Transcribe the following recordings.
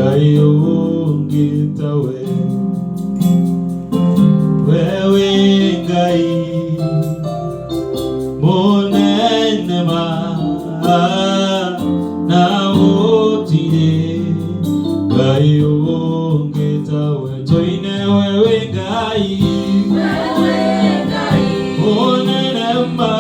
Ngai ũngĩ tawe, wewe Ngai mũnene ma na gũtirĩ Ngai ũngĩ tawe, tũine wewe Ngai mũnene ma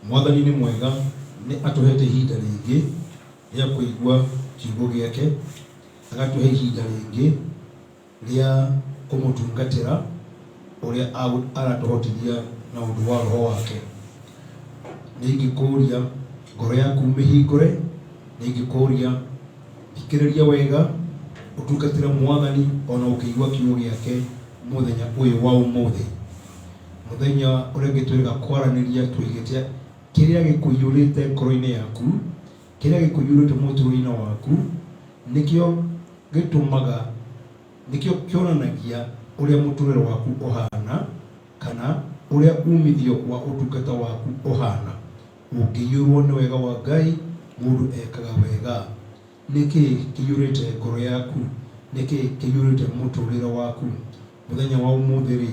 Mwathani ni mwega, ni atuhete ihinda ringi rĩa kũigua kiugo gĩake, agatuhe ihinda ringi rĩa kũmũtungatĩra ũrĩa aratũhotithia na ũndũ wa roho wake. Nĩingĩkũria ngoro yaku mĩhingũre, nĩingĩkũria thikĩrĩria wega ũtungatĩre Mwathani ona ũkĩigua kiugo gĩake mũthenya ũyũ wa ũmũthĩ. Mũthenya ũrĩa ngĩtwĩrĩga kwaranĩria twĩgĩte kĩrĩa gĩkũiyũrĩte ngoro-inĩ yaku, kĩrĩa gĩkũiyũrĩte mũtũrĩre-inĩ waku, nĩkĩo gĩtũmaga, nĩkĩo kĩonanagia ũrĩa mũtũrĩre waku ũhana, kana ũrĩa umithio wa ũtungata waku ũhana. Ũngĩiyũrwo nĩ wega wa Ngai, mũndũ ekaga wega. Nĩkĩ kĩiyũrĩte ngoro yaku? niki kiyurite muturire waku muthenya wa umuthiri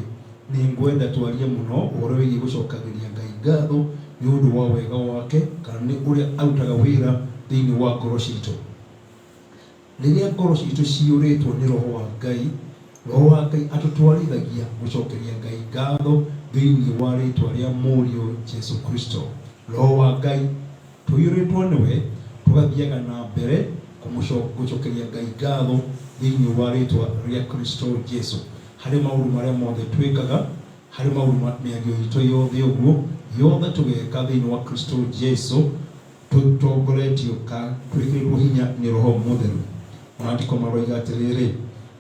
ni ngwenda twarie muno uhoro wigi gucokagiria Ngai ngatho ni undu wa wega wake kana ni uria arutaga wira thiini wa ngoro citu. Riria ngoro citu ciuritwo ni roho wa Ngai atutwarithagia gucokeria Ngai ngatho thiini wa ritwa ria murio Jesu Kristo. Roho wa Ngai tuyuritwo niwe tugathiaga na mbere gucokeria Ngai ngatho thiini wa ritwa ria Kristo Jesu. Hari maundu maria mothe twikaga, hari maundu miario itu yothe uguo yothe tugeka thiini wa Kristo Jesu tutongoretio ka twikirwo hinya ni roho mutheru. Maandiko maroiga atiriri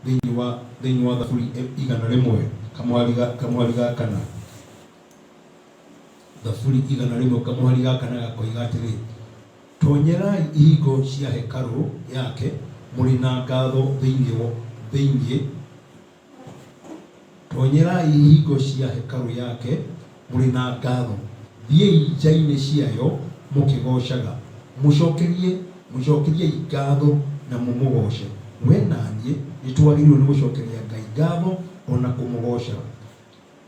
thiini wa Thaburi 100 kamwari ga kana Thaburi 100 kamwari ga kana gakoiga atiri tonyerai ihingo cia hekalu yake muri na ngatho thiini tonyerai ihingo cia hekalu yake muri na ngatho thiei nja-ini ciayo mukigocaga mucokerie ngatho na mumugoce. We nanie nitwagirwo ni gucokeria Ngai ngatho ona kumugoca.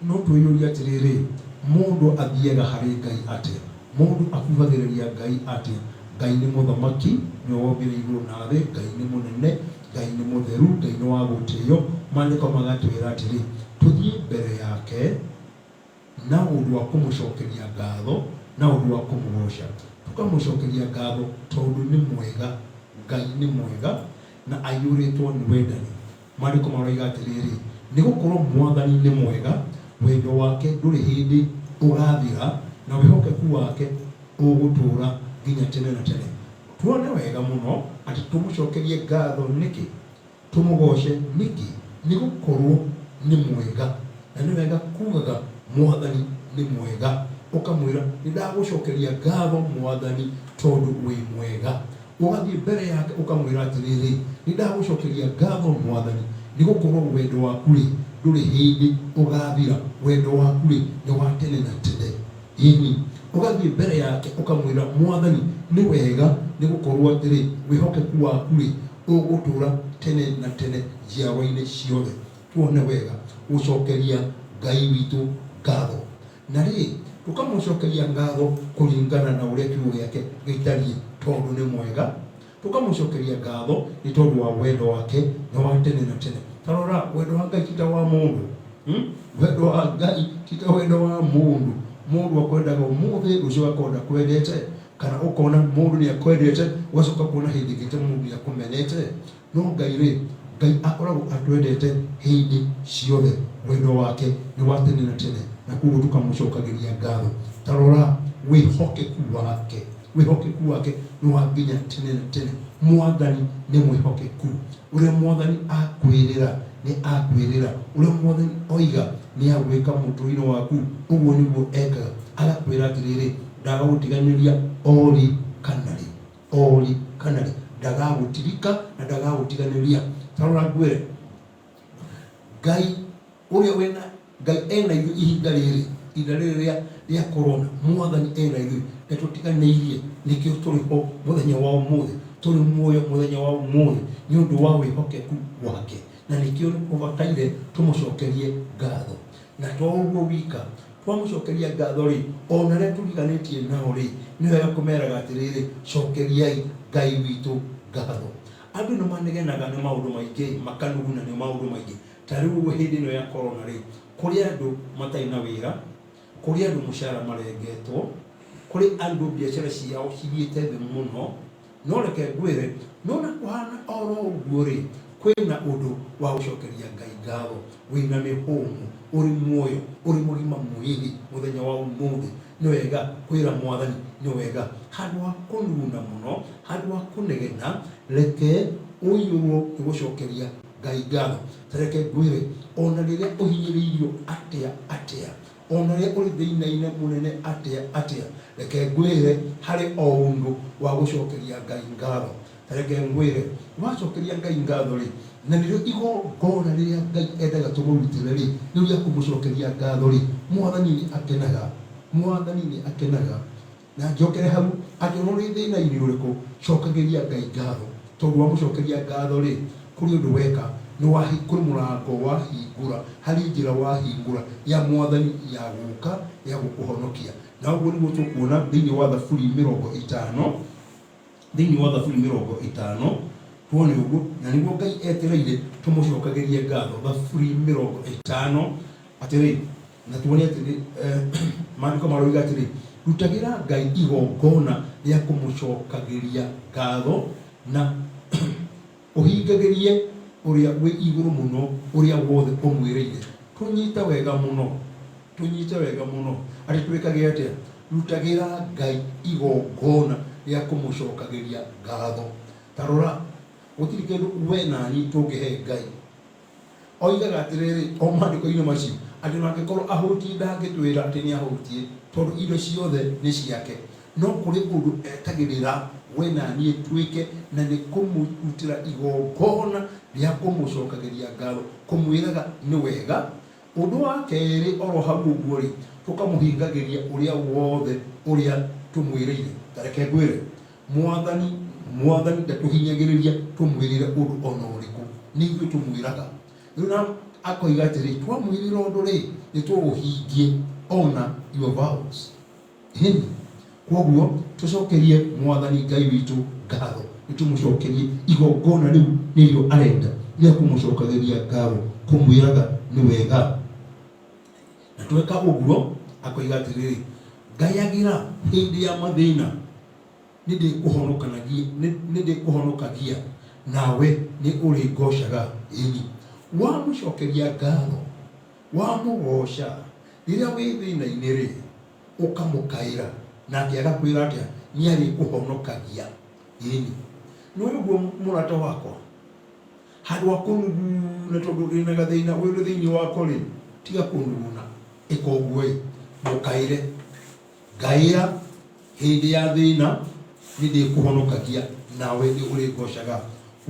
No twiyuria atiriri mundu athiaga hari Ngai atia, mundu akuhagiriria Ngai atia. Ngai ni muthamaki ni wombire iguru na thi, Ngai ni munene, Ngai ni mutheru, Ngai ni wa gutio. Maandiko magatwira atiri tuthie mbere yake na undu wa kumucokeria ngatho na undu wa kumugoca. Tukamucokeria ngatho tondu ni mwega, Ngai ni mwega na ayuritwo ni wendani. Maandiko maroiga atiriri ni gukorwo Mwathani ni mwega, wendo wake nduri hindi urathira na wihokeku wake ugutura nginya tene na tene. Tuone wega muno ati tumucokerie ngatho niki, tumugoce niki, ni gukorwo ni mwega. Na ni wega kugaga Mwathani ni mwega, ukamwira nindagucokeria ngatho Mwathani tondu wi mwega. Ugathie mbere yake ukamwira atiriri nindagucokeria ngatho Mwathani ni gukorwo wendo waku nduri hindi ugathira, wendo waku ni wa tene na tene. Ini ugathie mbere yake ukamwira Mwathani ni wega ni gukorwo atiri wihokeku waku ugutura tene na tene njiarwa-ini ciothe. Tuone wega gucokeria Ngai witu ngatho, na tukamucokeria ngatho kuringana na uria kiugo giake gitariĩ tondu ni mwega. Tukamucokeria ngatho ni tondu wa wendo wake ni wa tene na tene. Tarora wendo wa Ngai tita wa mundu, wendo wa Ngai tita wendo wa mundu. Mundu akwendaga umuthi ucio akonda kwendete, kana ukona mundu ni akwendete ugacoka kuona hindi ngite mundu ni akumenete. No Ngai akoragwo atwendete hindi ciothe, wendo wake ni wa tene na tene, na kuguo tukamucokagiria ngatho. Tarora wihokeku wake ni wa nginya tene na tene. Mwathani ni mwihokeku, uria Mwathani akwirira ni akwirira, uria Mwathani oiga ni agwika muturire waku uguo niguo ekaga. Agakwira atiriri ndagagutiganiria ori kanari, ndagagutirika na ndagagutiganiria. Tarora ngwire Ngai uria wena Ngai ena ithu ihinda riri ria corona. Mwathani ena ithu na tutiganiirie, nikio turi ho muthenya wa umuthi, turi muoyo muthenya wa umuthi ni undu wa wihokeku wake, na nikio ubataire tumucokerie ngatho. Na toguo wika twamucokeria ngatho ona ria turiganitie nao ni wega kumeraga atiriri cokeriai Ngai witu ngatho. Andu ni manegenaga ni maundu maingi, makanuguna ni maundu maingi. Tariu hindi no ya corona kuri andu matai na wira, kuri andu mushara marengetwo, kuri andu biashara ciao cithiite thi muno. No reke ngwire no na kuhana oro uguo kwina undu wa gucokeria Ngai ngatho wina mihumu, uri muoyo, uri mugima mwili muthenya wa umuthi. Ni wega kwira Mwathani ni wega, handu wa kunuguna muno, handu wa kunegena, reke uyurwo ni gucokeria Ngai ngatho. Tareke ngwire ona riria uhinyiriirio atia, ona riria uri thina-ini munene atia, reke ngwire hari o undu wa gucokeria Ngai ngatho. Tareke ngwire wacokeria Ngai ngatho na nirio igongona riria Ngai endaga tumurutire ni ria kumucokeria ngatho Mwathani ni akenaga. Na njokere hau ati no ri thina-ini uriku cokagiria Ngai ngatho, tondu wa mucokeria ngatho kuri undu weka ni wahikuru murango wahingura hari njira wahingura ya mwathani ya guka ya gukuhonokia na uguo niguo tukuona thiini wa Thaburi 50 thiini wa Thaburi 50 tuone uguo na niguo Ngai etereire tumucokagirie ngatho. Thaburi 50 atiri na tuone atiri maandiko maroiga atiri rutagira Ngai igongona ria kumucokagiria ngatho na uhingagirie uria we iguru muno uria wothe umwireire. Tunyita wega muno ari twikage atia rutagira Ngai igongona ria kumucokagiria ngatho. Tarora gutiri kindu we nani tungihe Ngai. Oigaga atiriri o maandiko-ini macio ati nagikorwo ahutie ndangitwira ati ni ahutie tondu indo ciothe ni ciake, no kuri undu etagirira we nani twike na ni kumutira igongona ria kumucokagiria ngatho, kumwiraga ni wega. Undu wa keri oro hau uguo ri tukamuhingagiria uria wothe uria tumwireire. Tareke ngwire mwathani ndatuhinyagiriria tumwirire undu ona uriku, ni ithuĩ tumwiraga. Riu akoiga atiri twamwirira undu ri ni tuuhingie ona your vows. Hini koguo tucokerie mwathani Ngai witu ngatho, nitumucokerie igongona riu nirio arenda ria kumucokagiria ngatho, kumwiraga ni wega. Na tweka uguo akoiga atiri ngayagira hindi ya mathina nindikuhonokagia nawe ni uri ngoshaga ini. Wamucokeria ngatho wamugoca riria wi thina-ini ri ukamukaira nake agakwira atia ni ari kuhonokagia ini. No uguo murata wakwa handu akunuguna tondu rina gathina uri thiini wako ri tiga kunuguna ikoguo mukaire ngaira hindi ya thina nindikuhonokagia nawe ni uri ngoshaga.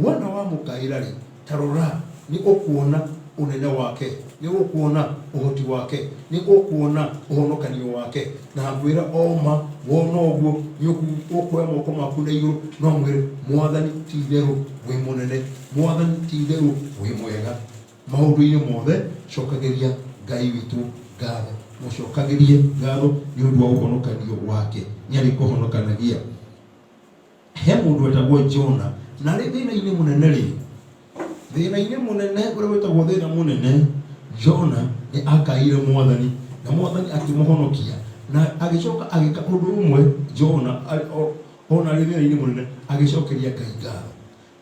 Wona wa mukaira ri tarora ni ukuona unene wake, ni ukuona uhoti wake, ni ukuona uhonokanio wake. Na ngwira oma wona uguo ni ukuoya moko maku na iguru no mwire mwathani ti-theru wi munene, mwathani ti-theru wi mwega. Maundu-ini mothe cokagiria Ngai witu ngatho, mucokagirie ngatho ni undu wa uhonokanio wake, ni ari kuhonokanagia. He mundu wetagwo Jona na ri thina-ini munene ri thina-ini munene uria wetagwo thina munene. Jona ni akaire mwathani na mwathani akimuhonokia na agicoka agika undu umwe. Jona ona ri thina-ini munene agicokeria Ngai ngatho.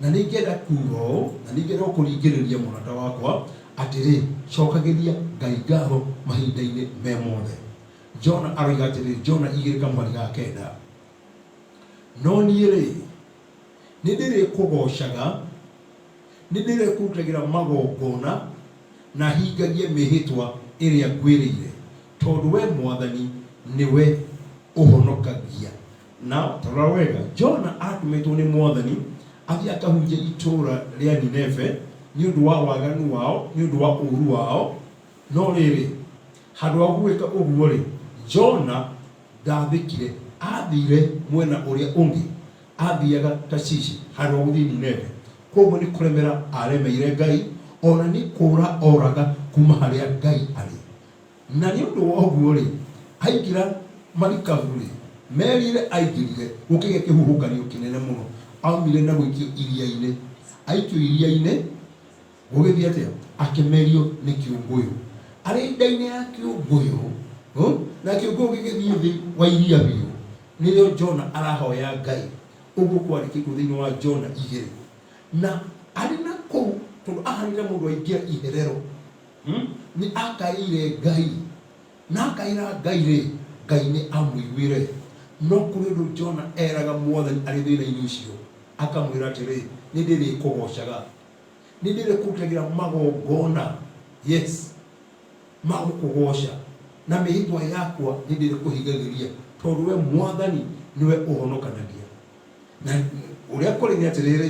Na ningenda kugo na ningenda kuringiriria murata wakwa atiri cokagiria Ngai ngatho mahinda-ini me mothe. Jona aroiga atiri Jona 2:9 no niĩ rĩ nĩndĩrĩ kũgocaga, nĩndĩrĩ kũrutagira magongona na hingagie mĩhĩtwa ĩrĩa ngwĩrĩire tondu we mwathani niwe ũhonokagia. Na tarora wega Jona atũmĩtwo nĩ mwathani athie akahunjia itũra rĩa Nineve nĩ ũndũ wa waganu wao, nĩ ũndũ wa ũru wao. No rĩrĩ handũ wa gwĩka ũguo rĩ Jona ndathĩkire, athire mwena uria ungi, athiaga Tashishi handũ wa gũthiĩ Nineve. Koguo ni kuremera aremeire Ngai ona ni kũra oraga kuma harĩa Ngai arĩ. Na nĩ ũndũ wa ũguo rĩ aingira marikabu rĩ merire aingirire gũkĩgĩa kĩhuhũkanio kĩnene mũno, aumire na gũikio iria-inĩ. Aikio iria-inĩ gũgĩthiĩ atĩa akĩmerio nĩ kĩũngũyũ, arĩ nda-inĩ ya kĩũngũyũ na kĩũngũyũ gĩgĩthiĩ thĩ wa iria biũ. Nĩrĩo Jona arahoya Ngai. Ũguo kwandĩkĩtwo thĩinĩ wa Jona 2. Na arĩ na kũu tondu ahanire mũndũ aingĩra iherero ni akaire Ngai na akaira Ngai rĩ Ngai nĩ amũiguire. No kũrĩ ũndũ Jona eraga mwathani arĩ thĩna-inĩ ũcio, akamwĩra atĩrĩ nĩndĩrĩ kũgocaga, nĩndĩrĩ kũrutagira magongona, yes, magũkũgoca na mĩhĩtwa yakwa nĩndĩrĩ kũhingagĩria tondu we mwathani niwe ũhonokanagia. Na uria kũrĩ nĩ atĩrĩrĩ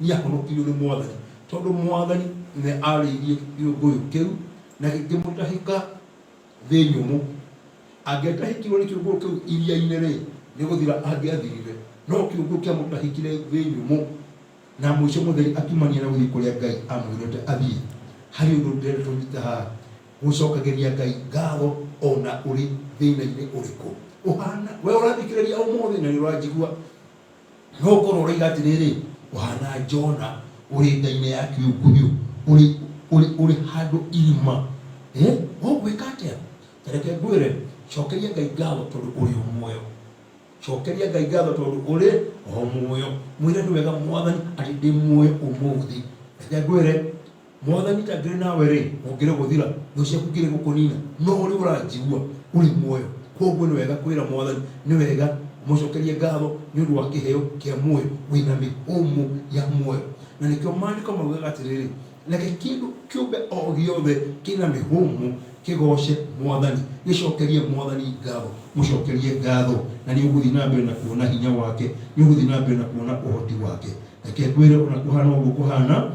nĩ ahonokirio nĩ mwathani tondu mwathani nĩ arĩirie kĩũngũyũ kĩu na gĩkĩmũtahĩka thĩ nyũmũ. Angĩatahĩkirwo nĩ kĩũngũyũ kĩu iria-inĩ rĩ nĩ gũthira angĩathirire, no kĩũngũyũ kĩamũtahĩkire thĩ nyũmũ. na mwisho mutheri akimania na guthii kuria Ngai amwirite athii hari undu ndire tunyita gucokageria Ngai ngatho ona uri thina-ini uriku uhana we urathikiriria umuthi na ni urajigua no korwo uraiga atiriri uhana Jona uri nda-ini ya kiukuyu uri handu irima gwika atia tareke ngwire cokeria Ngai ngatho tondu uri muoyo cokeria Ngai ngatho tondu uri muoyo mwire ni wega Mwathani ati ndi muoyo umuthi tareke ngwire Mwathani tangire nawe ri ungire guthira nducia kugire gukunina no uri urajigua uri muoyo koguo ni wega kwira Mwathani ni wega mucokerie ngatho ni undu wa kiheo kia muoyo wina mihumu ya muoyo na nikio maandiko maugaga atiriri reke kindu kiumbe o giothe kina mihumu kigoshe Mwathani gicokerie Mwathani ngatho mucokerie ngatho na ni uguthi na mbere na kuona hinya wake ni uguthi na mbere na kuona uhoti wake reke ngwire ona kuhana uguo kuhana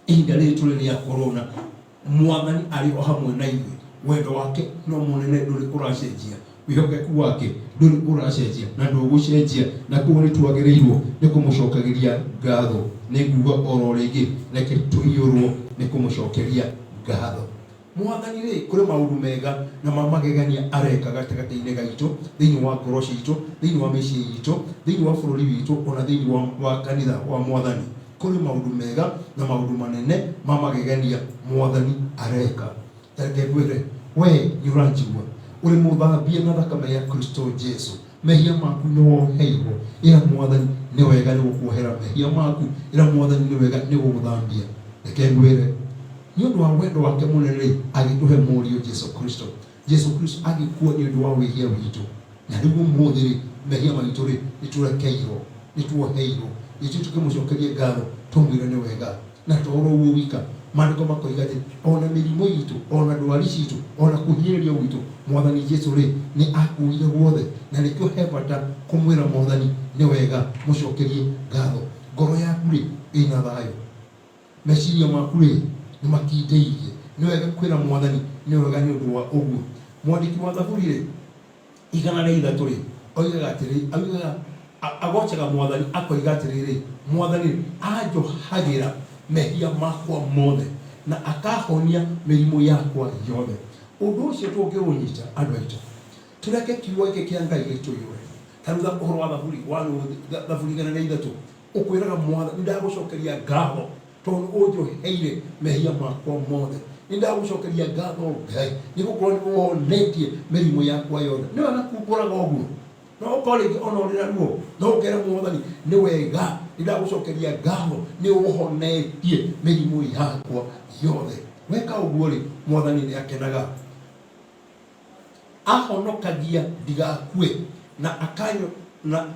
ihinda riri turi ria corona Mwathani ari o hamwe na ithuĩ wendo wake no munene nduri uracenjia wihokeku wake nduri uracenjia na ndugucenjia na kuo ni twagĩrĩirwo ni kumucokagiria ngatho ni nguga oro ringi reke tuhiũrwo ni kumucokeria ngatho Mwathani ri kuri maundu mega na mamagegania areka gatagati-inĩ gaitũ thĩinĩ wa ngoro citũ thĩinĩ wa mĩciĩ itũ thĩinĩ wa bũrũri witũ ona thĩinĩ wa kanitha wa Mwathani kuri maundu mega na maundu manene mamagegania Mwathani areka tareke ngwire we ni uranjigua uri muthambie na thakame ya Kristo Jesu mehia maku no heirwo ira Mwathani ni wega ni gukuohera mehia maku ira Mwathani ni wega ni guguthambia reke ngwire ni undu wa wendo wake munene agituhe murio Jesu Kristo agikua ni undu wa wihia witu na rigu muthiri mehia maitu ri niturekeirwo nituoheirwo itu tukimucokerie ngatho tumwire ni wega na toro uo wika maandiko makoiga ati ona mirimo itu ona ndwari citu ona kuhinyĩrĩrio gwitũ Mwathani Jesu ri ni akuire guothe na nikio hebata kumwira Mwathani ni wega mucokerie ngatho ngoro yaku ri ina thayo meciria maku ri ni makindĩirie ni wega kwira Mwathani ni wega ni undu wa uguo mwandiki wa Thaburi ri 103 ri oigaga atĩrĩ augaga agocaga Mwathani akoiga atĩrĩrĩ Mwathani anjohagira mehia makwa mothe na akahonia mĩrimũ yakwa yothe undu ucio tũngĩũnyita andũ aitũ tureke kiugo gĩkĩ kĩa Ngai gĩtũiyũre tarutha ũhoro wa Thaburi 103 ũkwĩraga Mwathani ndagucokeria ngatho tondu ũnjoheire mehia makwa mothe nindagucokeria ngatho Ngai nĩgũkorwo nĩwonetie mĩrimũ yakwa yothe nĩ wega kumbũraga ũguo no ukorege ona urira ruo no ukera Mwathani ni wega ndagucokeria ngatho ni uhonetie mĩrimũ yakwa yothe weka uguo ri Mwathani ni akenaga ahonokagia ndigakue na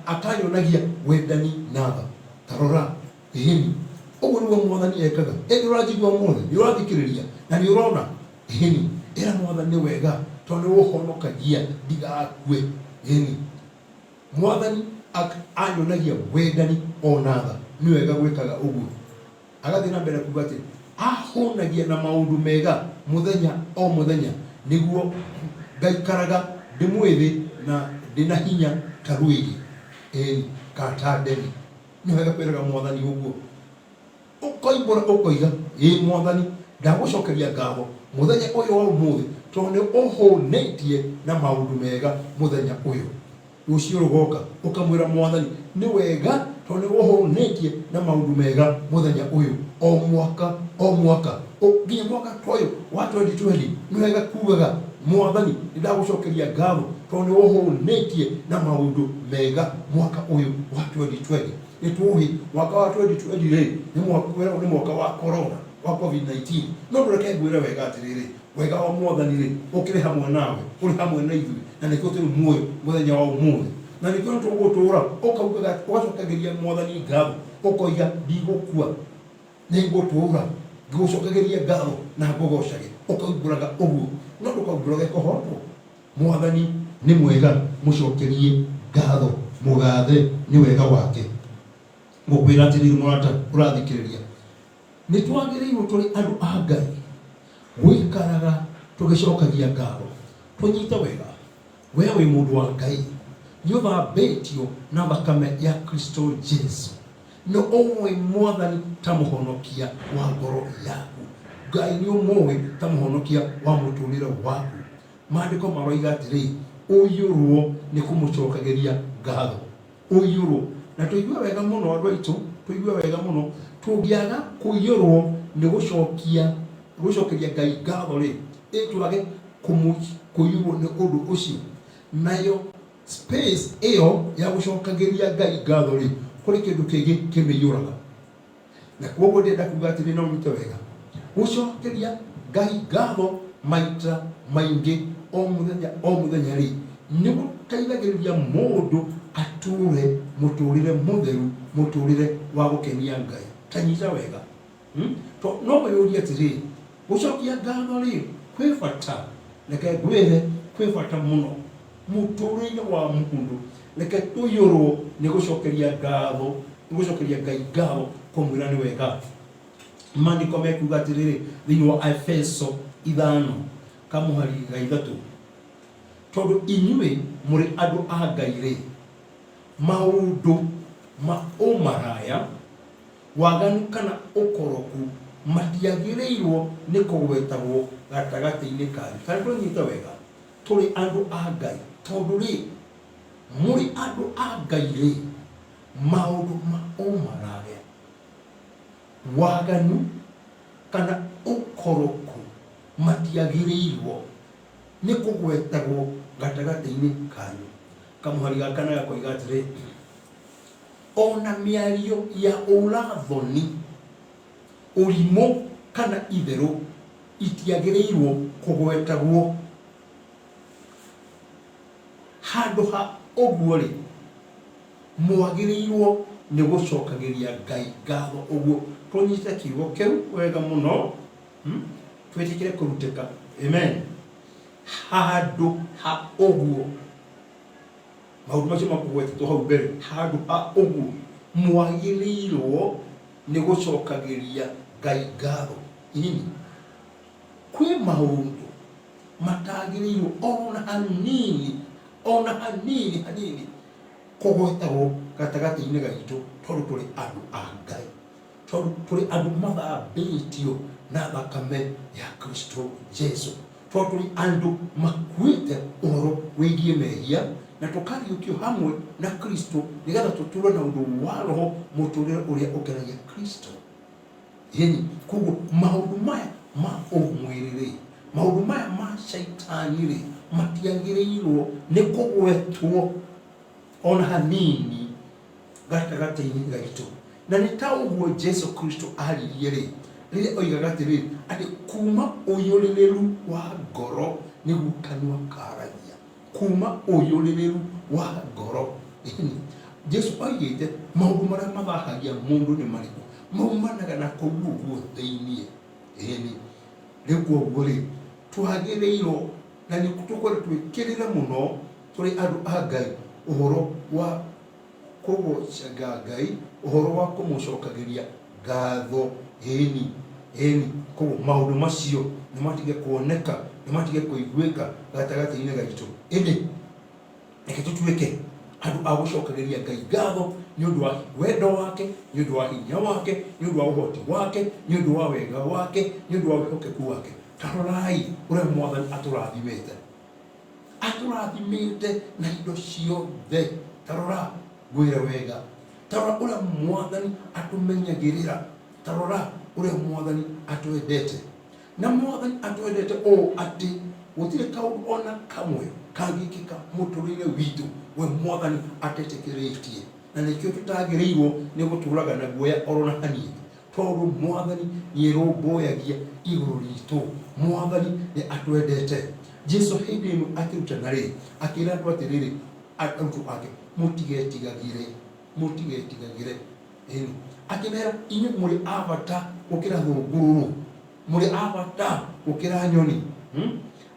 akanyonagia wendani natha tarora ihini uguo nĩguo Mwathani ekaga ĩndĩ ũranjigua mothe nĩ ũrathikĩrĩria na nĩ ũrona ihini ĩra Mwathani ni wega tondu uhonokagia ndigakue ihini Mwathani anyonagia wendani onatha ni wega gwikaga uguo agathii na mbere kuga ati ahonagia na maundu mega muthenya o muthenya niguo ngaikaraga ndimwithi na ndina hinya ta rwigi katandeni ni wega kwiraga Mwathani uguo ukoimbura ukoiga Mwathani ndagucokeria ngatho muthenya uyu wa umuthi tondu uhonetie na maundu mega muthenya uyu ucio rugoka ukamwira Mwathani ni wega tondu uhonetie na maundu mega muthenya uyu o mwaka nginya mwaka toyo wa 2020 ni wega kugaga Mwathani ndagucokeria ngatho tondu uhonetie na maundu mega mwaka uyu wa 2020 nituhi mwaka wa 2020 ri ni mwaka wa corona wa COVID-19 no ndureke ngwire wega atiriri wega wa Mwathani ri ukire hamwe nawe uri hamwe na ithuĩ na nikio turi muoyo muthenya wa umuthi na nikio tugutura ukaugaga wacokageria Mwathani ngatho ukoiga ndigukua ningutura ngigucokageria ngatho na ngugocage ukaumburaga uguo no ndukaumburaga kuhotwo Mwathani ni mwega mucokerie ngatho mugathe ni wega wake ngukwira atiriri murata urathikiriria ni twagĩrĩirwo tũrĩ andũ a Ngai gwĩkaraga tũgĩcokagia ngatho tũnyite wega we wĩ mũndũ wa Ngai nĩũthambĩtio na thakame ya Kristo Jesu no owe mwathani ta muhonokia wa ngoro yaku. Ngai ni umuwe ta muhonokia wa muturire waku. Maandiko maroiga atiri uyurwo ni kumucokageria ngatho. Uyurwo na tuigua wega muno andu aitu, tuigua wega muno tungiaga kuyurwo ni gucokeria Ngai ngatho ri itwage kuyurwo ni undu ucio. Nayo space iyo ya gucokageria Ngai ngatho ri kuri kindu kingi kimiyuraga. Na koguo ndenda kuga atiri no nyite wega gucokeria Ngai ngatho maita maingi o muthenya ri ni guteithagiriria mundu ature muturire mutheru, muturire wa gukenia Ngai. Tanyita wega to no mayuri atiri gucokia ngatho ri kwi bata. Reke ngwire kwi bata muno muturire wa mundu. Reke tuyurwo ni gucokeria ngatho, ni gucokeria Ngai ngatho kumwira ni wega. Maandiko mekuga atiri thiini wa Efeso 5 kamuhari ga 3 tondu inyuĩ mũrĩ andũ a Ngai rĩ, maũndũ ma ũmaraya, waganu kana ũkoroku matiagĩrĩirwo nĩ kũgwetagwo gatagatĩ-inĩ kanyu. Kana tũnyita wega, tũrĩ andũ a Ngai tondũ rĩ mũrĩ andũ a Ngai rĩ, maũndũ ma ũmaraya, waganu kana ũkoroku matiagĩrĩirwo nĩ kũgwetagwo gatagatĩ-inĩ kanyu. Kamuhari gaka na gakoiga atĩrĩ ona mĩario ya ũrathoni, ũrimũ kana itherũ itiagĩrĩirwo kũgwetagwo. Handũ ha ũguo rĩ, mwagĩrĩirwo nĩ gũcokagĩria Ngai ngatho. Ũguo tũnyite kiugo kĩu wega mũno, twĩtĩkĩre kũrutĩka. Amen. Handũ ha ũguo, maũndũ macio makũgwetetwo hau mbere, handũ ha ũguo mwagĩrĩirwo nĩ gũcokagĩria Ngai ngatho. Ini kwĩ maũndũ matagĩrĩirwo ona hanini kũgwetagwo gatagatĩ-inĩ gaitũ tondũ tũrĩ andũ a Ngai, tondũ tũrĩ andũ mathambĩtio na thakame ya Kristo Jesu, tondũ tũrĩ andũ makuĩte ũhoro wĩgiĩ mehia na tũkariũkio hamwe na Kristo nĩgetha tũtũũre na ũndũ wa roho, mũtũũrĩre ũrĩa ũkenagia Kristo. Yani koguo maũndũ maya ma ũmwĩrĩ, maũndũ maya ma shaitani rĩ, matiagĩrĩirwo nĩ kũgwetwo ona hanini gatagatĩ-inĩ gaitũ. Na nĩ ta ũguo Jesu Kristo aririe rĩ, rĩrĩa oigaga atĩrĩ atĩ kuma ũyũrĩrĩru wa ngoro nĩguo kanua karagia. Kuma ũyũrĩrĩru wa ngoro. Jesu oigĩte maũndũ marĩa mathahagia mũndũ nĩ marĩkũ? Maumanaga na kũu ũguo thĩinĩ. Rĩu koguo rĩ, twagĩrĩirwo na nĩ tũkwenda twĩkĩrĩre mũno tũrĩ andũ a Ngai ũhoro wa kũgoca Ngai, ũhoro wa kũmũcokagĩria ngatho. Koguo maũndũ macio nĩ matige kuoneka, nĩ matige kũiguĩka gatagatĩ-inĩ gaitũ. Ĩndĩ reke tũtuĩke andũ a gũcokagĩria Ngai ngatho nĩ ũndũ wa wendo wake, nĩ ũndũ wa hinya wake, nĩ ũndũ wa ũhoti wake, nĩ ũndũ wa wega wake, nĩ ũndũ wa wĩhokeku wake. Ta rorai ũrĩa Mwathani atũrathimĩte, atũrathimĩte na indo ciothe. Ta rora ngwĩre wega, ta rora ũrĩa Mwathani atũmenyagĩrĩra, ta rora ũrĩa Mwathani atwendete. Na Mwathani atwendete ũũ atĩ gũtirĩ kaũndũ ona kamwe kangĩkĩka mũtũrĩre witũ we Mwathani atetĩkĩrĩtie. Na nĩkĩo tũtagĩrĩirwo nĩ gũtũũraga na guoya oro na hanini, tondũ Mwathani nĩ erũmbũyagia igũrũ ritũ. Mwathani nĩ atwendete. Jesu hĩndĩ ĩmwe akĩrutana rĩ, akĩra andũ atĩrĩrĩ, arutwo ake, mũtigetigagĩre. Akĩmera inyuĩ mũrĩ a bata gũkĩra thũngũrũrũ, mũrĩ a bata gũkĩra nyoni.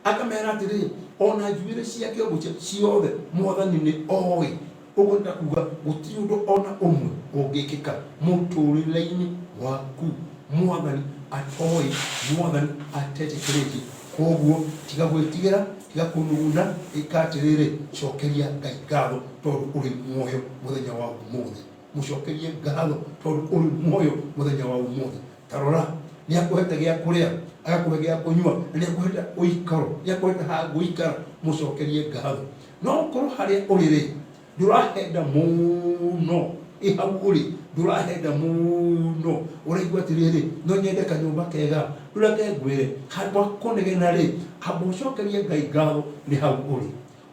Akamera atĩrĩ ona njuĩrĩ ciake ciothe Mwathani nĩ oĩ. Ũguo nĩ kuuga gũtirĩ ũndũ ona ũmwe ũngĩkĩka mũtũrĩre-inĩ waku Mwathani atoĩ, Mwathani atetĩkĩrĩtie. Koguo tiga gwĩtigĩra, tiga kũnuguna, ĩka atĩrĩrĩ, cokeria Ngai ngatho tondũ ũrĩ muoyo mũthenya wa ũmũthĩ. mucokerie ngatho tondu uri muoyo muthenya wa umuthi. Tarora ni akuhete gia kuria, agakuhe gia kunyua, ni akuhete uikaro, ni akuhete ha guikara, mucokerie ngatho. No korwo haria uri ri ndurahenda muno ihau uri ndurahenda muno uraigua atiriri no nyende kanyumba kega ndureke ngwire handwa kunegena ri amucokerie Ngai ngatho ni hau uri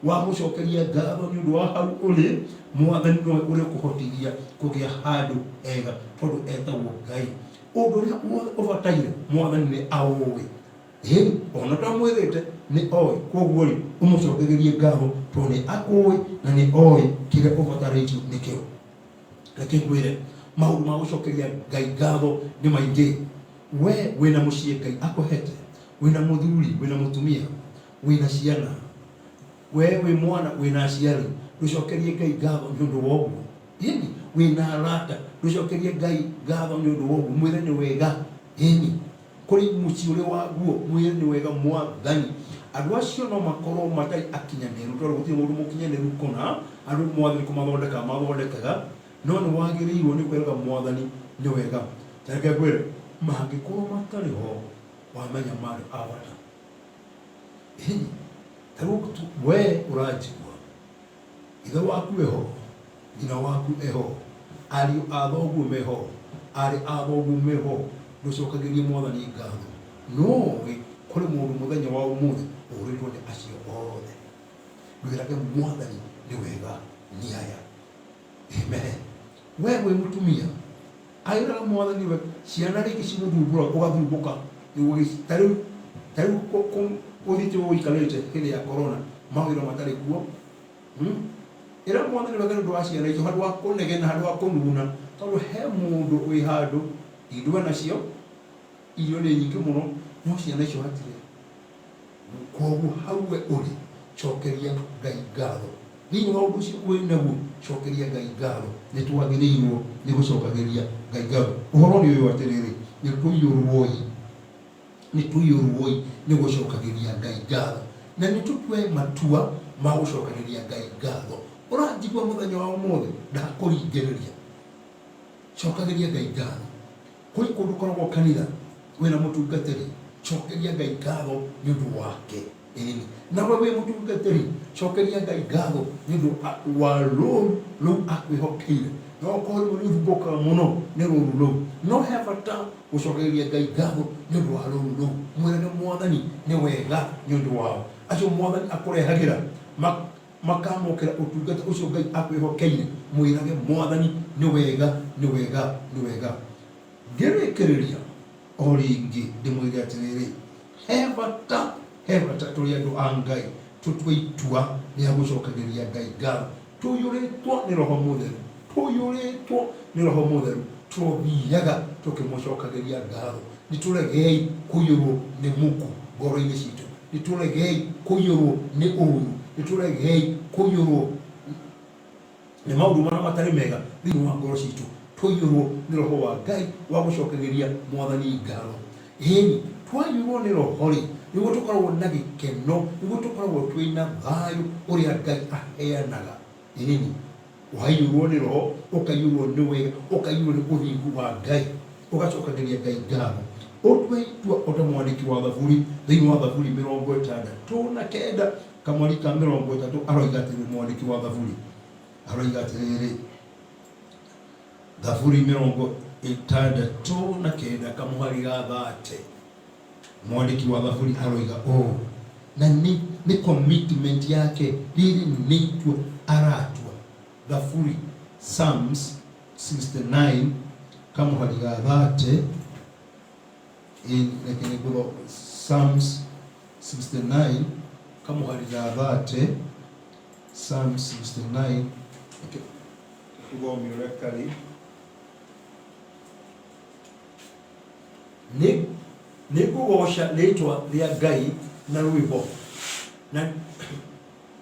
wa mucokerie ngatho ni undu wa hau uri mwathani no uri kuhotithia kugia handu ega tondu etagwo Ngai undu ria ubataire mwathani ni aui ona tamwirite ni oi koguo ri umucokerie ngatho tondu ni akui na ni oi kire ubatarĩtio nĩ kĩo. Reke ngwĩre maũndũ ma gũcokeria Ngai ngatho nĩ maingĩ. We wĩna mũciĩ Ngai akũhete, wĩna mũthuri, wĩna mũtumia, wĩna ciana, we wĩ mwana, wĩna aciari, ndũcokerie Ngai ngatho nĩ ũndũ wa ũguo. Ĩni wĩna arata, ndũcokerie Ngai ngatho nĩ ũndũ wa ũguo. Mwĩre nĩ wega. Ĩni kũrĩ mũciĩ ũrĩ waguo, mwĩre nĩ wega Mwathani. Andũ acio no makorwo matarĩ akinyanĩru tondũ gũtirĩ mũndũ mũkinyanĩru kũna andũ Mwathani kũmathondeka mathondekaga, no nĩ wagĩrĩirwo nĩ kwĩraga Mwathani nĩ wega. Reke ngwĩre mangĩkorwo matarĩ ho wamenya marĩ a bata. Ĩni tarĩu we ũranjigua, ithe waku eho, nyina waku eho, ariũ a thoguo meho, arĩ a thoguo meho, ndũcokagĩrie Mwathani ngatho. No kũrĩ mũndũ mũthenya wa ũmũthĩ ũrĩtwo nĩ acio othe. Ndwĩrage Mwathani nĩ wega nĩ aya. Amen. We wĩ mũtumia aĩraga Mwathani we ciana rĩngĩ cimũthumbũra ũgathumbũka tarĩu ũthiĩte ũikarĩte hĩndĩ ya corona mawĩra matarĩ kuo. Ĩra Mwathani wega nĩ ũndũ wa ciana icio handũ wa kũnegena, handũ wa kũnuguna tondũ he mũndũ wĩ handũ ithuĩ nacio irio nĩ nyingĩ mũno no ciana icio hatirĩ. Koguo hau we ũrĩ cokeria Ngai ngatho. Thĩinĩ wa ũndũ ũcio wĩ naguo cokeria Ngai ngatho. Nĩ twagĩrĩirwo nĩ gũcokagĩria Ngai ngatho. Ũhoro nĩ ũyũ atĩrĩrĩ, nĩ tũiyũrwoi nĩ gũcokagĩria Ngai ngatho na nĩ tũtue matua ma gũcokagĩria Ngai ngatho. Ũranjigua mũthenya wa ũmũthĩ ndakũringĩrĩria, cokagĩria Ngai ngatho. Kũrĩ kũndũ koragwo kanitha wĩna mũtungatĩri, cokeria Ngai ngatho nĩ ũndũ wake. Ĩni nawe wĩ mũtungatĩri, cokeria Ngai ngatho nĩ ũndũ wa rũũru rũu akwĩhokeire. No korwo nĩ ũthumbũkaga mũno nĩ rũũru rũu, no he bata gũcokeria Ngai ngatho nĩ ũndũ wa rũũru rũu. Mwĩrage Mwathani nĩ wega nĩ ũndũ wao. Acio Mwathani akũrehagĩra makamokĩra ũtungata ũcio Ngai akwĩhokeire, mwĩrage Mwathani nĩ wega, nĩ wega, nĩ wega. Ngĩrĩkĩrĩria o rĩngĩ ndĩmwĩre atĩrĩrĩ, he bata tũrĩ andũ a Ngai tũtue itua rĩa gũcokagĩria Ngai ngatho. Tũiyũrĩtwo nĩ Roho Mũtheru, tũiyũrĩtwo nĩ Roho Mũtheru, tũthiaga tũkĩmũcokagĩria ngatho. Nĩ tũregei kũiyũrwo nĩ muku ngoro-inĩ citũ, nĩ tũregei kũiyũrwo nĩ ũũru, nĩ tũregei kũiyũrwo nĩ maũndũ marĩa matarĩ mega thĩinĩ wa ngoro citũ. Tũiyũrwo nĩ Roho wa Ngai wa gũcokagĩria Mwathani ngatho. Ĩni twaiyũrwo nĩ Roho rĩ, nĩguo tũkoragwo na gĩkeno, nĩguo tũkoragwo twĩna thayũ ũrĩa Ngai aheanaga. Ĩni waiyũrwo nĩ Roho, ũkaiyũrwo nĩ wega, ũkaiyũrwo nĩ ũthingu wa Ngai, ũgacokagĩria Ngai ngatho. Ũtue itua o ta mwandĩki wa Thaburi thĩinĩ wa Thaburi 69 kamwari ka 30 aroiga atĩrĩ, mwandĩki wa Thaburi aroiga atĩrĩrĩ, Thaburi 69 kamwari ga 30, mwandĩki wa Thaburi aroiga ũũ, na nĩ commitment yake, rĩrĩ nĩ itua aratua. Thaburi Psalms 69 kamwari ga 30 lakini kwa Psalms 69 kamwari ga 30, Psalms 69 tugomirekari nĩ kũgoca rĩtwa rĩa Ngai na rwĩmbo na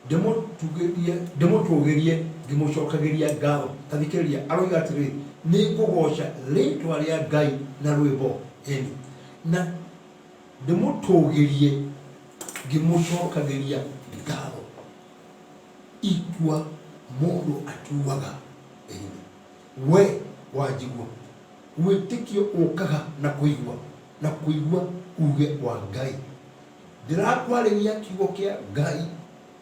ndĩmũtũgĩrie ngĩmũcokagĩria ngatho. Tathikĩrĩria, aroiga atĩrĩ, nĩ kũgoca rĩtwa rĩa Ngai na rwĩmbo ĩni na ndĩmũtũgĩrie ngĩmũcokagĩria ngatho. Itua mũndũ atuaga ĩni we wajigwo wĩtĩkio ũkaga na kũigua uge wa Ngai. Ndirakwarĩria kiugo kĩa Ngai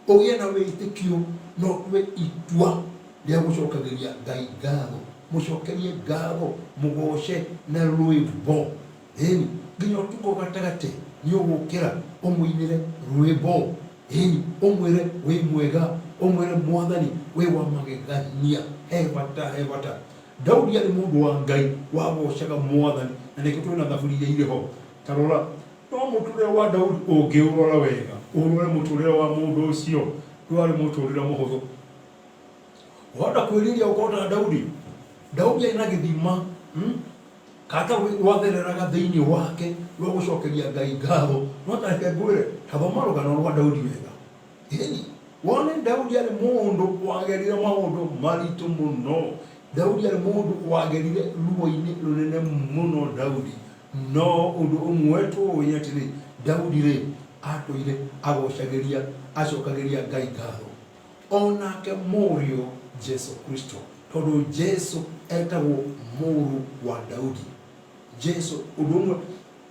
ũgĩe na wĩtĩkio no tuwe itua rĩa gũcokagĩria Ngai ngatho, mũcokerie ngatho, mũgoce na rwĩmbo. Ĩni nginya ũtukũ gatagatĩ nĩ ũgũkĩra ũmũinĩre rwĩmbo. Ĩni ũmwĩre wĩ mwega, ũmwĩre Mwathani wĩ wa magegania, he bata. Daudi arĩ mũndũ wa Ngai wagocaga Mwathani, na nĩkĩo twĩna thaburi iria irĩ ho. Tarora no mũtũrĩre wa Daudi ũngĩũrora wega, ũrore mũtũrĩre wa mũndũ ũcio ndwarĩ mũtũrĩre mũhũthũ. Wanda kwĩrĩria ũkona Daudi arĩ na gĩthima kata wathereraga thĩinĩ wake rwa gũcokeria Ngai ngatho. No ta reke ngwĩre thoma rũgano rwa Daudi wega. Ĩni wone Daudi arĩ mũndũ wagerire maũndũ maritũ mũno. Daudi arĩ mũndũ wagerire ruo-inĩ rũnene mũno. Daudi no ũndũ ũmwe tũĩ atĩrĩ, Daudi rĩ atũire acokagĩria Ngai ngatho. Onake mũriũ Jesu Kristo, tondũ Jesu etagwo mũrũ wa Daudi. Jesu ũndũ ũmwe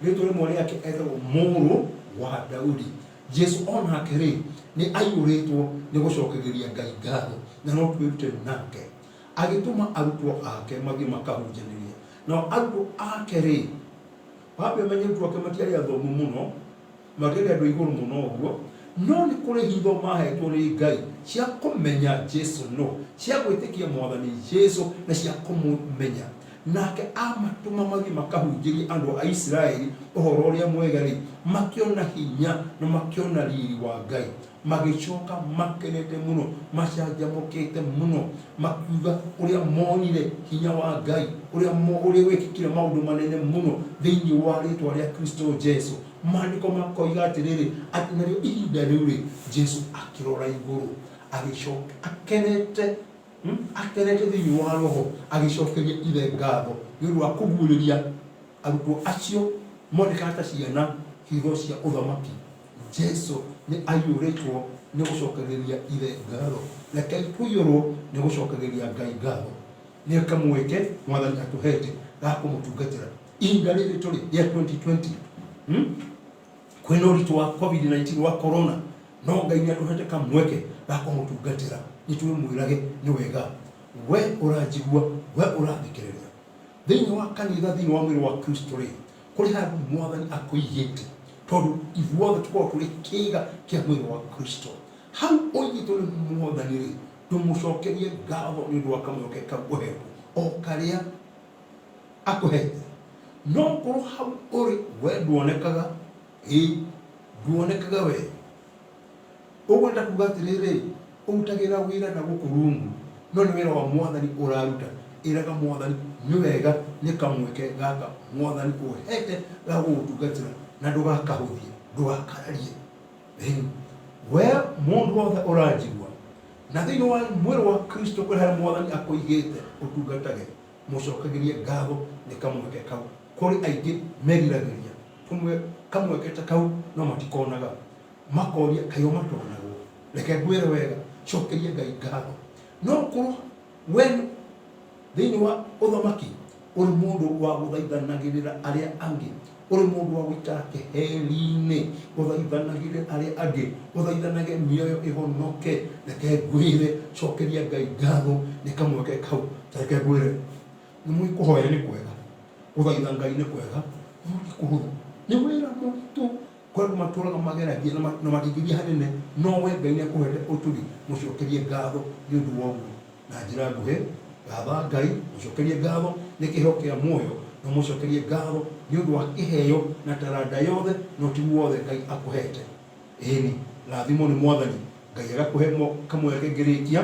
rĩtwa rĩmwe rĩake etagwo mũrũ wa Daudi. Jesu onake rĩ nĩ aiyũrĩtwo nĩ gũcokagĩria Ngai ngatho, na no twĩrute nake. Agĩtũma arutwo ake mathiĩ makahunjanĩrie. Nao arutwo ake rĩ, wambe menye arutwo ake matiarĩ athomu mũno, matiarĩ andũ igũrũ mũno ũguo, no nĩ kũrĩ hitho mahetwo nĩ Ngai cia kũmenya Jesu no, cia gwĩtĩkia Mwathani Jesu na cia kũmũmenya. Nake amatũma mathiĩ makahunjĩrie andũ a Isiraeli ũhoro ũrĩa mwega rĩ, makĩona hinya na makĩona riri wa Ngai, magĩcoka makenete mũno, macanjamũkĩte mũno, makiuga ũrĩa monire hinya wa Ngai, ũrĩa wĩkĩkire maũndũ manene mũno thĩinĩ wa rĩtwa rĩa Kristo Jesu. Maandĩko makoiga atĩrĩrĩ, atĩ narĩo ihinda rĩu rĩ, Jesu akĩrora igũrũ, agĩcoka akenete thĩinĩ wa roho, agĩcokeria Ithe ngatho nĩ ũndũ wa kũguũrĩria arutwo acio monekaga ta ciana hitho cia ũthamaki. Jesu nĩ aiyũrĩtwo nĩ gũcokagĩria Ithe ngatho. Rekei tũiyũrwo nĩ gũcokagĩria Ngai ngatho. Nĩ kamweke Mwathani atũhete ga kũmũtungatĩra ihinda rĩrĩ tũrĩ rĩa 2020. Kwĩna ũritũ wa COVID-19 wa corona, no Ngai nĩ atũhete kamweke ga kũmũtungatĩra. Nĩtwĩmwĩrage nĩ wega, we ũranjigua, we ũrathikĩrĩria thĩinĩ wa kanitha, thĩinĩ wa mwĩrĩ wa Kristo rĩ, kũrĩ handũ Mwathani akũigĩte, tondũ ithuothe tũkoragwo tũrĩ kĩĩga kĩa mwĩrĩ wa Kristo. Hau ũigĩtwo nĩ Mwathani rĩ, tũmũcokerie ngatho nĩ ũndũ wa kamweke kau ũhetwo o karĩa akũhete. No korwo hau ũrĩ we nduonekaga, nduonekaga we, ũguo ndakuga atĩrĩrĩ, ũrutagĩra wĩra na gũkũ rungu, no nĩ wĩra wa Mwathani ũraruta. Ĩraga Mwathani nĩ wega, nĩ kamweke gaka Mwathani ũhete ga gũgũtungatĩra, na ndũgakahũthie, ndũgakararie. We mũndũ wothe ũranjigua, na thĩinĩ wa mwĩrĩ wa Kristo kũrĩ harĩa Mwathani akũigĩte ũtungatage, mũcokagĩrie ngatho nĩ kamweke kau. Kũrĩ aingĩ meriragĩria kamweke ta kau, no matikonaga, makoria kayo matonagwo. Reke ngwĩre wega, cokeria Ngai ngatho. No korwo we thĩinĩ wa ũthamaki ũrĩ mũndũ wa gũthaithanagĩrĩra arĩa angĩ, ũrĩ mũndũ wa gũikara keheri-inĩ, ũthaithanagĩre arĩa angĩ, ũthaithanage mĩoyo ĩhonoke, reke ngwĩre cokeria Ngai ngatho nĩ kamweke kau. Reke ngwĩre nĩ mũĩ kũhoya nĩ kwega, gũthaitha Ngai nĩ kwega, no ti kũhũthũ, nĩ wĩra mũritũ. Kwa andũ matũraga mageragia na matingĩthiĩ hanene, no we Ngai nĩ akũhete ũtũri, mũcokerie ngatho nĩ ũndũ wa ũguo. Na njĩra nguhĩ, gatha Ngai, mũcokerie ngatho nĩ kĩheo kĩa muoyo, na mũcokerie ngatho nĩ ũndũ wa kĩheo na taranda yothe na ũtugi wothe Ngai akũhete. Ĩni rathimo nĩ Mwathani, Ngai agakũhe kamweke ngĩrĩkia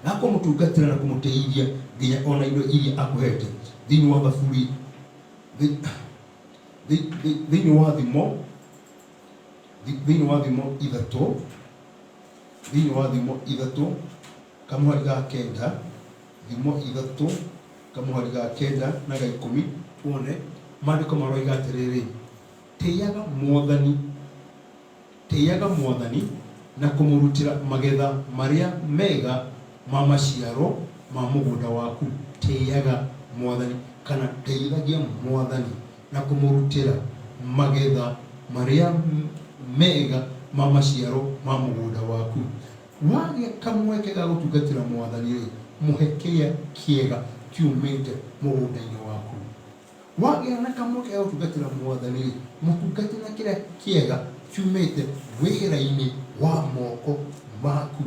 na kũmũtungatĩra na kũmũtĩithia nginya ona indo iria akũhete thĩinĩ wa thaburi, thĩinĩ wa thimo ithatũ kamũhari ga kenda, thimo ithatũ kamũhari ga kenda na ga ikũmi, tuone maandĩko maroiga atĩrĩrĩ, tĩĩaga Mwathani na kũmũrutĩra magetha marĩa mega ma maciaro ma mũgũnda waku tĩaga Mwathani kana teithagia Mwathani na kũmũrutĩra magetha marĩa mega ma maciaro ma mũgũnda waku. Wagĩa kamweke ga gũtungatĩra Mwathani rĩ, mũhe kĩrĩa kĩega kiumĩte mũgũnda-inĩ waku. Wagĩa na kamweke ga gũtungatĩra Mwathani rĩ, mũtungate na kĩrĩa kĩega kiumĩte wĩra-inĩ wa moko maku.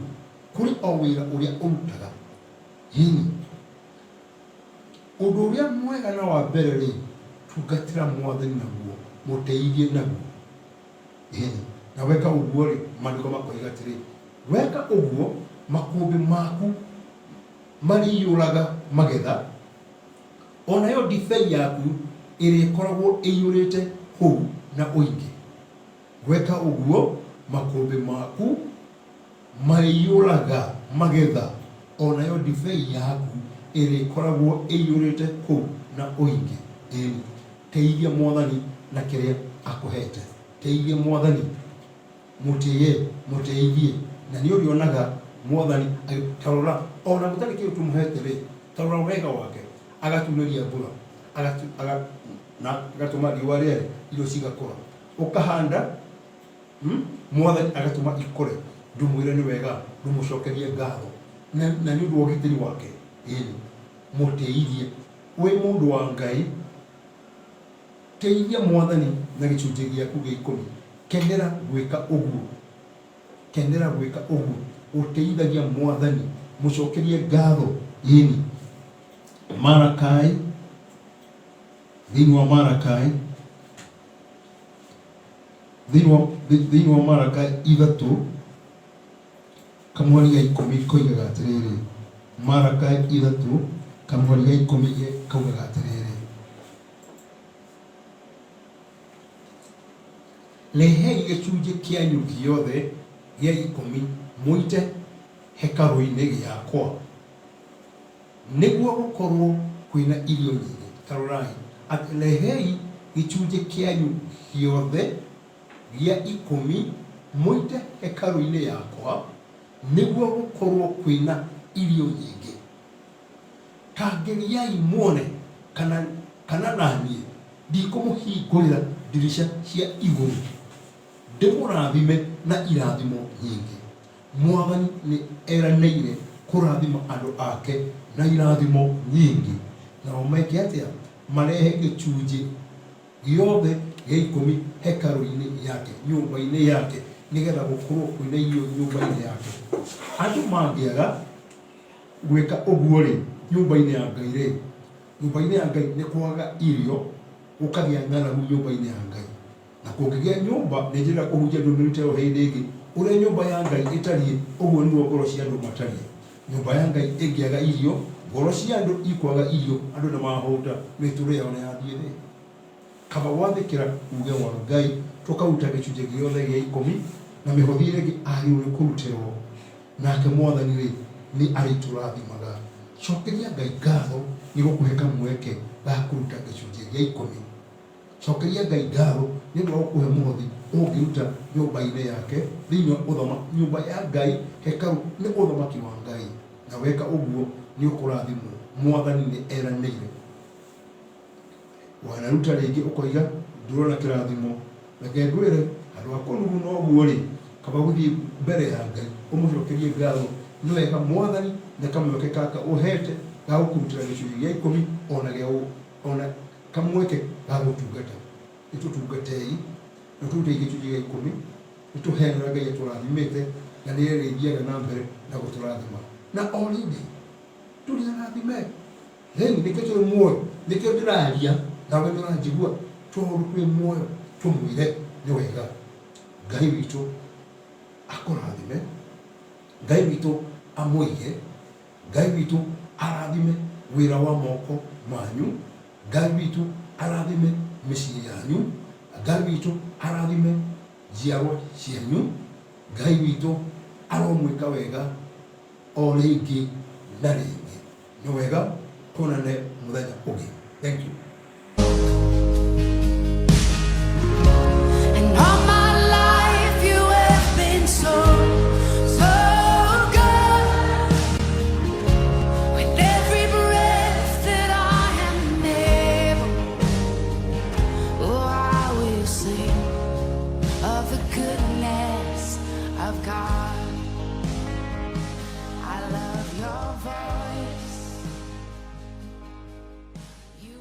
Kũrĩ o wĩra ũrĩa ũrutaga hini, ũndũ ũrĩa mwega na wa mbere rĩ, tungatĩra Mwathani naguo, mũteithie naguo. Na weka ũguo rĩ, maandĩko makoiga atĩrĩ, weka ũguo makũmbĩ maku marĩiyũraga magetha, onayo ndibei yaku ĩrĩkoragwo ĩiyũrĩte kũu na ũingĩ. Weka ũguo makũmbĩ maku marĩiyũraga magetha, onayo ndibei yaku ĩrĩkoragwo ĩiyũrĩte kũu na ũingĩ. Teithia Mwathani na kĩrĩa akũhete. Teithia Mwathani, mũteithie. Na nĩ ũrĩonaga Mwathani tarora ona gũtarĩ kĩndũ tũmũhete rĩ, tarora wega wake, agatunĩria mbura, agatũma riũa rĩere, irio cigakũra. Ũkahanda, Mwathani agatũma ikũre. Ndũmwĩre nĩ wega, ndũmũcokerie ngatho na nĩ ũndũ wa ũgitĩri wake. Mũteithie. Wĩ mũndũ wa Ngai, teithia Mwathani na gĩcunjĩ gĩaku gĩa 10. Kenera gwĩka ũguo. Kenera gwĩka ũguo. Ũteithagia Mwathani, mũcokerie ngatho. Malakai, thĩinĩ wa Malakai, thĩinĩ wa Malakai 3 kamweri ga 10 koigaga atĩrĩrĩ. Malakai 3 kamweri ga 10 kaugaga atĩrĩrĩ, rehei gĩcunjĩ kĩanyu gĩothe gĩa 10 mũite hekarũ-inĩ gĩakwa, nĩguo gũkorwo kwĩna irio nyingĩ. Tarorai, rehei gĩcunjĩ kĩanyu gĩothe gĩa 10 mũite hekarũ-inĩ yakwa, nĩguo gũkorwo kwĩna irio nyingĩ. Kangeriai muone kana naniĩ ndikũmũhingũrĩra ndirica cia igũrũ ndĩmũrathime na irathimo nyingĩ. Mwathani nĩ eranĩire kũrathima andũ ake na irathimo nyingĩ. Nao meke atĩa? Marehe gĩcunjĩ gĩothe gĩa 10 hekarũ-inĩ yake, nyũmba-inĩ yake, nĩgetha gũkorwo kwĩna irio nyũmba-inĩ yake. Andũ mangĩaga gwĩka ũguo rĩ, nyũmba-inĩ ya Ngai rĩ, nyũmba-inĩ ya Ngai nĩ kwaga irio, gũkagĩa ng'aragu nyũmba-inĩ ya Ngai. Na kũngĩgĩa nyũmba, nĩ njĩra kũhunjia ndũmĩrĩri ĩyo hĩndĩ ĩngĩ, ũrĩa nyũmba ya Ngai ĩtariĩ, ũguo nĩguo ngoro cia andũ matariĩ. Nyũmba ya Ngai ĩngĩaga irio, ngoro cia andũ ikwaga irio, andũ nĩ mahũta, mĩtũrĩre yao nĩ yathiĩ thĩ. Kaba wathĩkĩra uge wa Ngai, tũkaruta gĩcunjĩ gĩothe gĩa 10, na mĩhothi ĩngĩ agĩrĩirwo nĩ kũrutĩrwo. Nake Mwathani rĩ, nĩ arĩtũrathimaga. Cokeria Ngai ngatho nĩ gũkũhe kamweke ga kũruta gĩcunjĩ gĩa 10. Cokeria Ngai ngatho nĩ ũndũ wa gũkũhe mũhothi ũngĩruta nyũmba-inĩ yake, thĩinĩ wa nyũmba ya Ngai, hekarũ nĩ ũthamaki wa Ngai. Na weka ũguo nĩ ũkũrathimwo. Mwathani nĩ eranĩire. Wanaruta rĩngĩ ũkoiga ndũrona kĩrathimo, reke ngwĩre andũ a kũnugũ no ũguo rĩ, kaba gũthiĩ mbere ya Ngai ũmũcokerie ngatho. Nĩ wega Mwathani na kamweke gaka ũhete ga gũkũrutĩra gĩcunjĩ gĩa 10 ona kamweke ga gũtungata. Nĩtũtungatei, nĩtũrutei gĩcunjĩ gĩa 10, nĩtũheanĩra Ngai atũrathimĩte, na nĩ arĩthiaga na mbere na gũtũrathima. Na o rĩngĩ tũrĩ arathime. Nĩkĩo tũrĩ muoyo, nĩkĩo ndĩraria nawe nĩũranjigua. Tũrĩ twĩ muoyo, tũmwĩre nĩ wega. Ngai witũ akũrathime, Ngai witũ amũige, Ngai witũ arathime wĩra wa moko manyu, Ngai witũ arathime mĩciĩ yanyu, Ngai witũ arathime njiarwa cianyu, Ngai witũ aromwĩka wega o rĩngĩ na rĩngĩ. Nĩ wega, tuonane mũthenya ũngĩ. Thank you. So good. of the goodness of God.